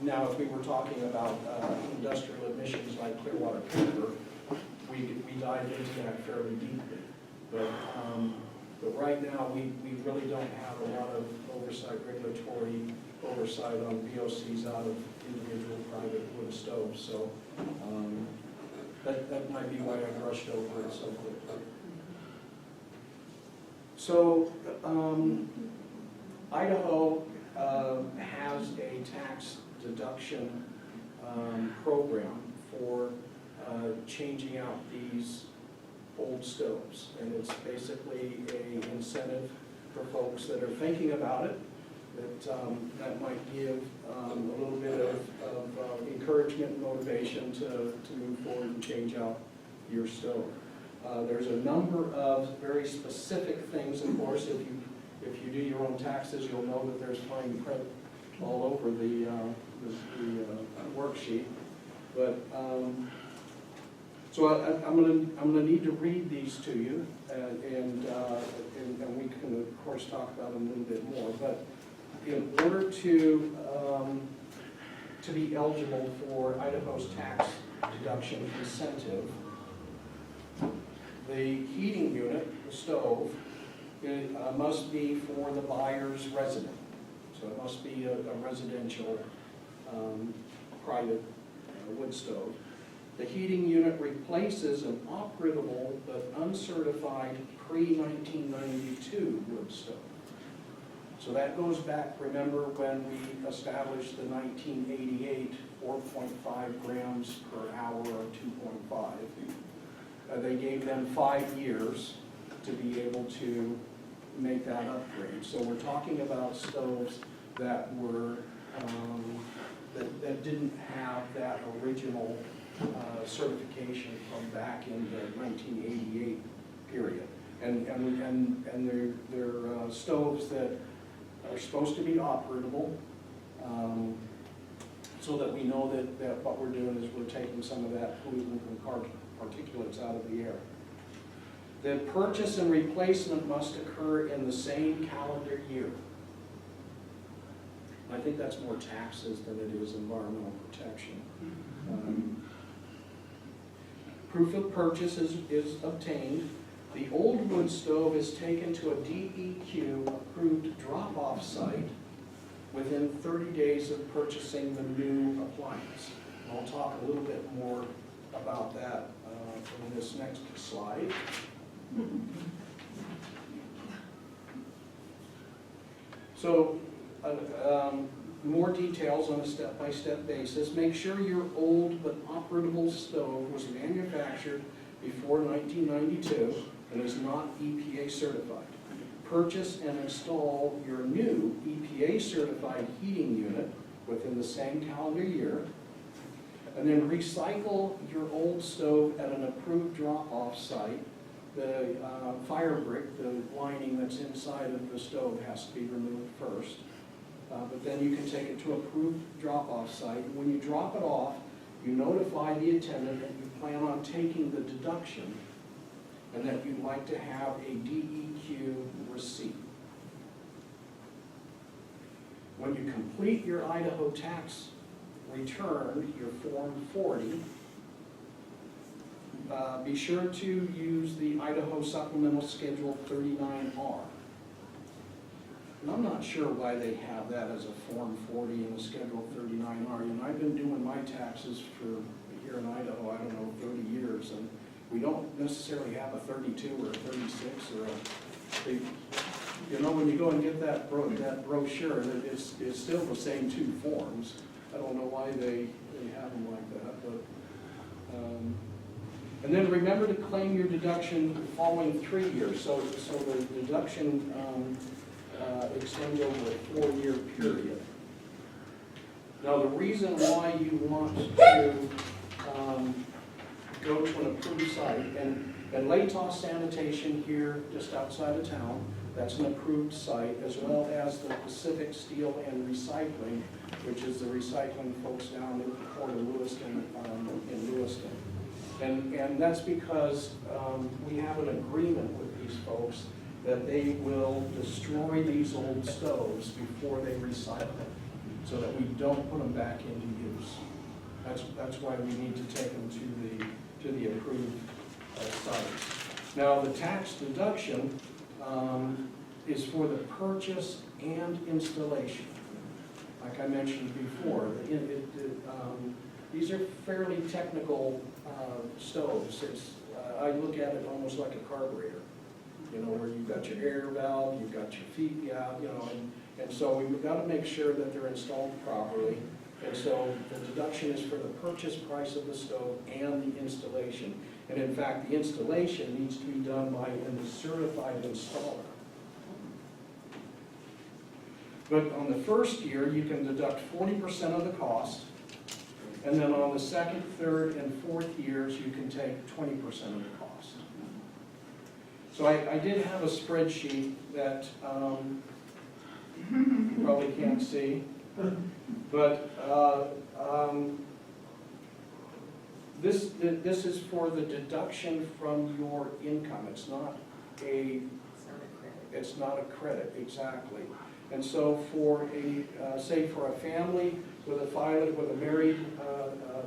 Now, if we were talking about industrial emissions like Clearwater Paper, we dive into that fairly deeply. But right now, we really don't have a lot of regulatory oversight on VOCs out of individual private wood stoves. So that might be why I brushed over it so quickly. So Idaho has a tax deduction program for changing out these old stoves, and it's basically an incentive for folks that are thinking about it. That might give a little bit of encouragement and motivation to move forward and change out your stove. There's a number of very specific things, of course. If you do your own taxes, you'll know that there's fine print all over the worksheet. But so I'm gonna need to read these to you, and we can of course talk about them a little bit more. But in order to be eligible for Idaho's tax deduction incentive, the heating unit, the stove, must be for the buyer's resident. So it must be a residential private wood stove. The heating unit replaces an operable but uncertified pre-1992 wood stove. So that goes back, remember when we established the 1988 4.5 grams per hour or 2.5. They gave them 5 years to be able to make that upgrade. So we're talking about stoves that were that didn't have that original certification from back in the 1988 period, and they're stoves that are supposed to be operable, so that we know that what we're doing is we're taking some of that pollutant and particulates out of the air. The purchase and replacement must occur in the same calendar year. I think that's more taxes than it is environmental protection. Proof of purchase is obtained. The old wood stove is taken to a DEQ approved drop-off site within 30 days of purchasing the new appliance. And I'll talk a little bit more about that in this next slide. So more details on a step-by-step basis. Make sure your old but operable stove was manufactured before 1992 and is not EPA certified. Purchase and install your new EPA certified heating unit within the same calendar year. And then recycle your old stove at an approved drop-off site. The fire brick, the lining that's inside of the stove, has to be removed first. But then you can take it to an approved drop-off site. When you drop it off, you notify the attendant that you plan on taking the deduction and that you'd like to have a DEQ receipt. When you complete your Idaho tax return, your Form 40, be sure to use the Idaho Supplemental Schedule 39R. And I'm not sure why they have that as a Form 40 in the Schedule 39R. And I've been doing my taxes for here in Idaho, I don't know, 30 years, and we don't necessarily have a 32 or a 36 or a, you know, when you go and get that brochure, it's still the same two forms. I don't know why they have them like that, but. And then remember to claim your deduction the following 3 years. So the deduction extends over a 4-year period. Now the reason why you want to go to an approved site, and Latah Sanitation here just outside of town, that's an approved site, as well as the Pacific Steel and Recycling, which is the recycling folks down in the Port of Lewiston, in Lewiston. And that's because we have an agreement with these folks that they will destroy these old stoves before they recycle them. so that we don't put them back into use. That's why we need to take them to the approved sites. Now, the tax deduction is for the purchase and installation. Like I mentioned before, these are fairly technical stoves. I look at it almost like a carburetor, you know, where you've got your air valve, you've got your feet out, you know, and so we've got to make sure that they're installed properly. And so the deduction is for the purchase price of the stove and the installation. And in fact, the installation needs to be done by a certified installer. But on the first year, you can deduct 40% of the cost, and then on the second, third, and fourth years, you can take 20% of the cost. So I did have a spreadsheet that you probably can't see, but this is for the deduction from your income. It's not a credit, exactly. And so for say for a family with a married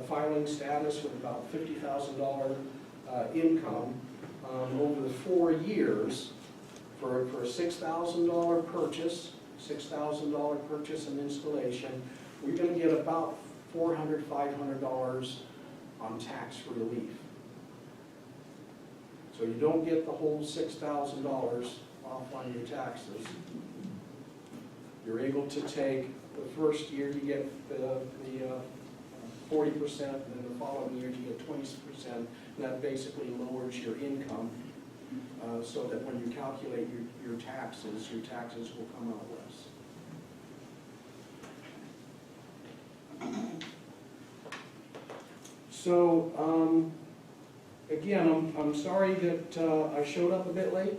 filing status with about $50,000 income over the 4 years, for a $6,000 purchase and installation, we're going to get about $400, $500 on tax relief. So you don't get the whole $6,000 off on your taxes. You're able to take, the first year you get the 40%, and then the following year you get 20%. And that basically lowers your income so that when you calculate your taxes will come out less. So, again, I'm sorry that I showed up a bit late,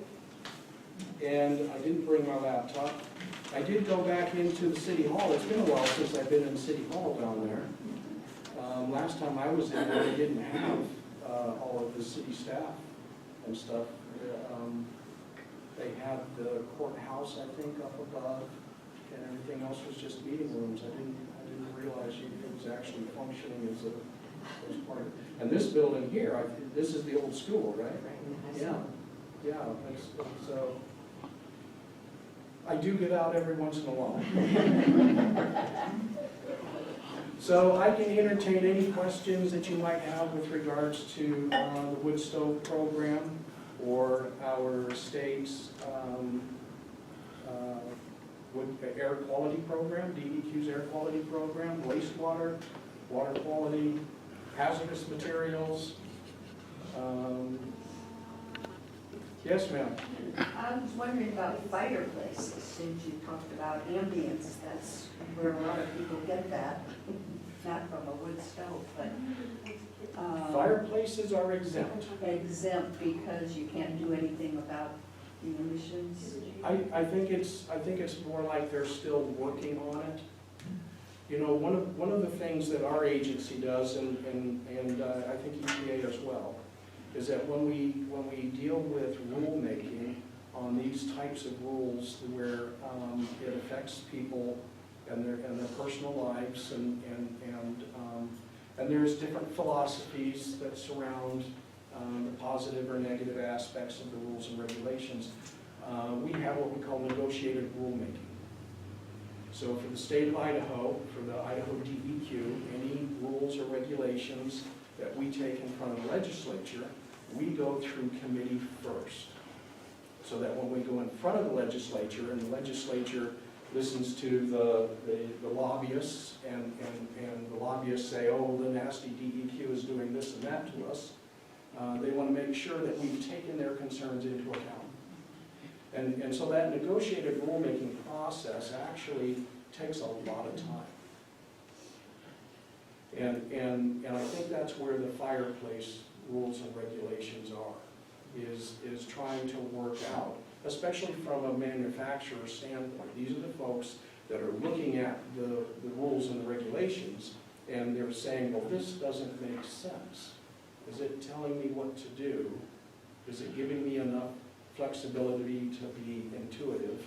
and I didn't bring my laptop. I did go back into the City Hall. It's been a while since I've been in City Hall down there. Last time I was in there, they didn't have all of the city staff and stuff. They had the courthouse, I think, up above, and everything else was just meeting rooms. I didn't realize it was actually functioning as part of it. And this building here, this is the old school, right? Yeah, yeah. So I do get out every once in a while. So I can entertain any questions that you might have with regards to the wood stove program or our state's air quality program, DEQ's air quality program, wastewater, water quality, hazardous materials. Yes, ma'am. I was wondering about fireplaces, since you talked about ambience. That's where a lot of people get that, not from a wood stove, but Fireplaces are exempt. exempt because you can't do anything about the emissions. I think it's more like they're still working on it. You know, one of the things that our agency does, and I think EPA as well, is that when we deal with rulemaking on these types of rules where it affects people and their personal lives, and there's different philosophies that surround the positive or negative aspects of the rules and regulations, we have what we call negotiated rulemaking. So for the state of Idaho, for the Idaho DEQ, any rules or regulations that we take in front of the legislature, we go through committee first. So that when we go in front of the legislature, and the legislature listens to the lobbyists, and the lobbyists say, oh, the nasty DEQ is doing this and that to us, they want to make sure that we've taken their concerns into account. And so that negotiated rulemaking process actually takes a lot of time. And I think that's where the fireplace rules and regulations are, is trying to work out, especially from a manufacturer standpoint. These are the folks that are looking at the rules and the regulations, and they're saying, well, this doesn't make sense. Is it telling me what to do? Is it giving me enough flexibility to be intuitive?